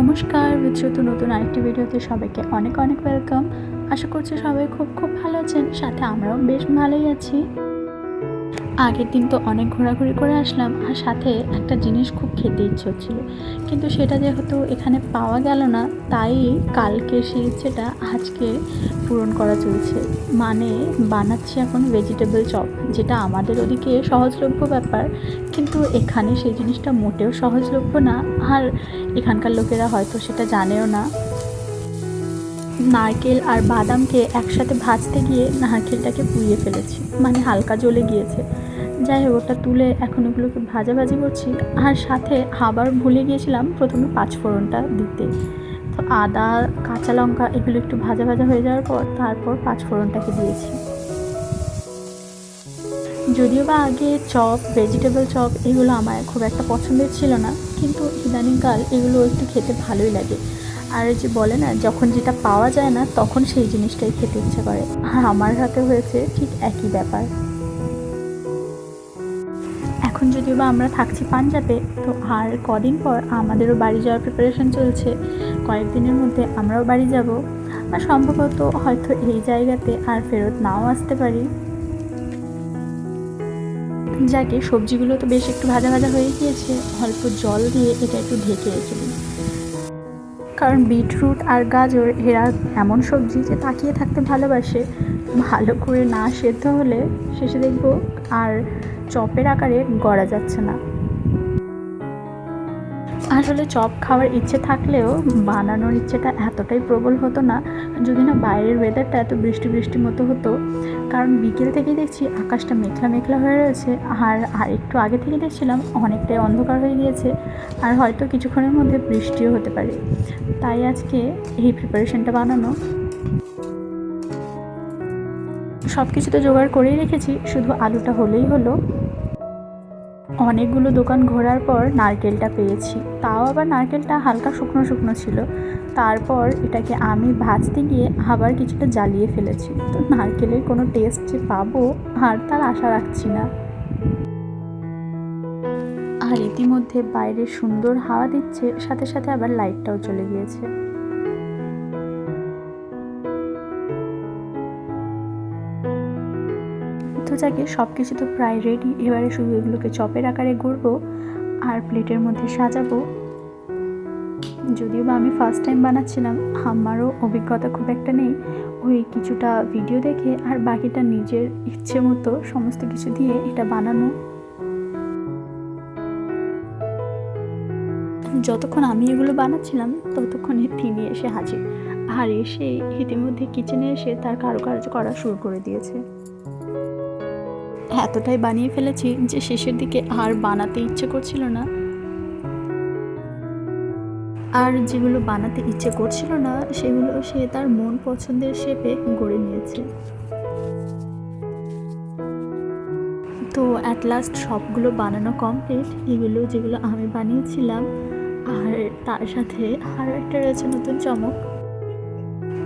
নমস্কার, বিদ্যুৎ নতুন আরেকটি ভিডিওতে সবাইকে অনেক অনেক ওয়েলকাম। আশা করছি সবাই খুব খুব ভালো আছেন, সাথে আমরাও বেশ ভালোই আছি। আগের দিন তো অনেক ঘোরাঘুরি করে আসলাম, আর সাথে একটা জিনিস খুব খেতে ইচ্ছে হচ্ছিলো, কিন্তু সেটা যেহেতু এখানে পাওয়া গেল না, তাই কালকে সেই ইচ্ছেটা আজকে পূরণ করা চলছে। মানে বানাচ্ছি এখন ভেজিটেবল চপ, যেটা আমাদের ওদিকে সহজলভ্য ব্যাপার, কিন্তু এখানে সেই জিনিসটা মোটেও সহজলভ্য না, আর এখানকার লোকেরা হয়তো সেটা জানেও না। নারকেল আর বাদামকে একসাথে ভাজতে গিয়ে নারকেলটাকে পুড়িয়ে ফেলেছি, মানে হালকা জ্বলে গিয়েছে। যাই হোক, ওটা তুলে এখন এগুলোকে ভাজাভাজি করছি, আর সাথে আবার ভুলে গিয়েছিলাম প্রথমে পাঁচফোড়নটা দিতে। তো আদা, কাঁচা লঙ্কা এগুলো একটু ভাজা ভাজা হয়ে যাওয়ার পর তারপর পাঁচফোড়নটাকে দিয়েছি। যদিও বা আগে চপ, ভেজিটেবল চপ এগুলো আমার খুব একটা পছন্দের ছিল না, কিন্তু ইদানিংকাল এগুলো একটু খেতে ভালোই লাগে। আর যে বলে না, যখন যেটা পাওয়া যায় না তখন সেই জিনিসটাই খেতে ইচ্ছা করে, আর আমার হাতে হয়েছে ঠিক একই ব্যাপার। এখন যদিও বা আমরা থাকছি পাঞ্জাবে, তো আর কদিন পর আমাদেরও বাড়ি যাওয়ার প্রিপারেশন চলছে। কয়েকদিনের মধ্যে আমরাও বাড়ি যাব, আর সম্ভবত হয়তো এই জায়গাতে আর ফেরত নাও আসতে পারি। যাকে সবজিগুলো তো বেশ একটু ভাজা ভাজা হয়ে গিয়েছে, অল্প জল দিয়ে এটা একটু ঢেকে রেখে দিই, কারণ বিটরুট আর গাজর এরা এমন সবজি যে তাকিয়ে থাকতে ভালোবাসে। ভালো করে না সেদ্ধ হলে শেষে দেখবো আর চপের আকারে গড়া যাচ্ছে না। আসলে চপ খাওয়ার ইচ্ছে থাকলেও বানানোর ইচ্ছেটা এতটাই প্রবল হতো না, যদি না বাইরের ওয়েদারটা এত বৃষ্টি বৃষ্টি মতো হতো। কারণ বিকেল থেকেই দেখছি আকাশটা মেঘলা মেঘলা হয়ে রয়েছে, আর একটু আগে থেকে দেখছিলাম অনেকটাই অন্ধকার হয়ে গিয়েছে, আর হয়তো কিছুক্ষণের মধ্যে বৃষ্টিও হতে পারে। তাই আজকে এই প্রিপারেশনটা বানানো। সব কিছু তো জোগাড় করেই রেখেছি, শুধু আলুটা হলেই হলো। অনেকগুলো দোকান ঘোরার পর নারকেলটা পেয়েছি, তাও আবার নারকেলটা হালকা শুকনো শুকনো ছিল। তারপর এটাকে আমি ভাজতে গিয়ে আবার কিছুটা জ্বালিয়ে ফেলেছি, তো নারকেলের কোনো টেস্ট যে পাবো আর তার আশা রাখছি না। আর ইতিমধ্যে বাইরে সুন্দর হাওয়া দিচ্ছে, সাথে সাথে আবার লাইটটাও চলে গিয়েছে। তো যাকে সব কিছু তো প্রায় রেডি, এবারে শুধু এগুলোকে চপের আকারে গড়বো আর প্লেটের মধ্যে সাজাবো। যদিও বা আমি ফার্স্ট টাইম বানাচ্ছিলাম, আমারও অভিজ্ঞতা খুব একটা নেই। ওই কিছুটা ভিডিও দেখে আর বাকিটা নিজের ইচ্ছে মতো সমস্ত কিছু দিয়ে এটা বানানো। যতক্ষণ আমি এগুলো বানাচ্ছিলাম ততক্ষণে তিনি এসে হাজির, আর এসে ইতিমধ্যে কিচেনে এসে তার কারুকার্য করা শুরু করে দিয়েছে। এতটাই বানিয়ে ফেলেছি যে শেষের দিকে আর বানাতে ইচ্ছে করছিল না, আর যেগুলো বানাতে ইচ্ছে করছিল না সেগুলো সে তার মন পছন্দের শেপে গড়ে নিয়েছে। তো অ্যাট লাস্ট সবগুলো বানানো কমপ্লিট, এগুলো যেগুলো আমি বানিয়েছিলাম। আর তার সাথে আরও একটা রয়েছে নতুন চমক,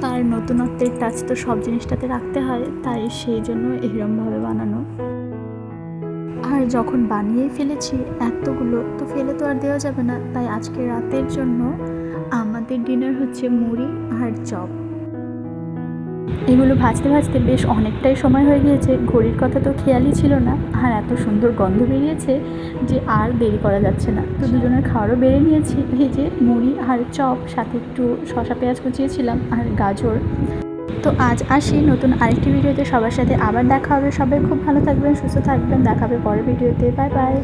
তার নতুনত্বের টাচ তো সব জিনিসটাতে রাখতে হয়, তাই সেই জন্য এরমভাবে বানানো। আর যখন বানিয়েই ফেলেছি এতগুলো, তো ফেলে তো আর দেওয়া যাবে না, তাই আজকে রাতের জন্য আমাদের ডিনার হচ্ছে মুড়ি আর চপ। এগুলো ভাজতে ভাজতে বেশ অনেকটাই সময় হয়ে গিয়েছে, ঘড়ির কথা তো খেয়ালই ছিল না, আর এত সুন্দর গন্ধ বেরিয়েছে যে আর দেরি করা যাচ্ছে না। তো দুজনের খাওয়ারও বেড়ে নিয়েছি, ভেজে মুড়ি আর চপ, সাথে একটু শসা পেঁয়াজ কুচিয়েছিলাম আর গাজর। তো আজ আসি নতুন আরেকটি ভিডিওতে, সবার সাথে আবার দেখা হবে। সবাই খুব ভালো থাকবেন, সুস্থ থাকবেন, দেখা হবে পরের ভিডিওতে। Bye bye.